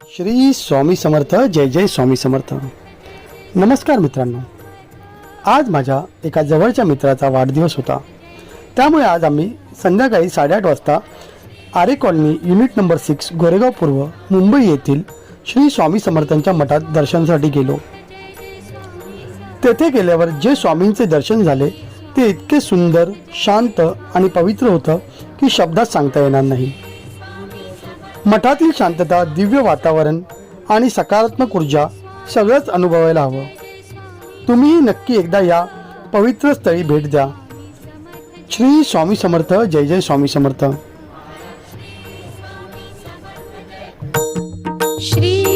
श्री स्वामी समर्थ. जय जय स्वामी समर्थ. नमस्कार मित्रांनो, आज माझ्या एका जवळच्या मित्राचा वाढदिवस होता. त्यामुळे आज आम्ही संध्याकाळी 8:30 वाजता आरे कॉलनी युनिट नंबर 6 गोरेगाव पूर्व मुंबई येथील श्री स्वामी समर्थांच्या मठात दर्शनासाठी गेलो. तेथे गेल्यावर जे स्वामींचे दर्शन झाले ते इतके सुंदर, शांत आणि पवित्र होतं की शब्दात सांगता येणार नाही. मठातील शांतता, दिव्य वातावरण आणि सकारात्मक ऊर्जा सगळंच अनुभवायला हवं. तुम्हीही नक्की एकदा या पवित्र स्थळी भेट द्या. श्री स्वामी समर्थ. जय जय स्वामी समर्थ. श्री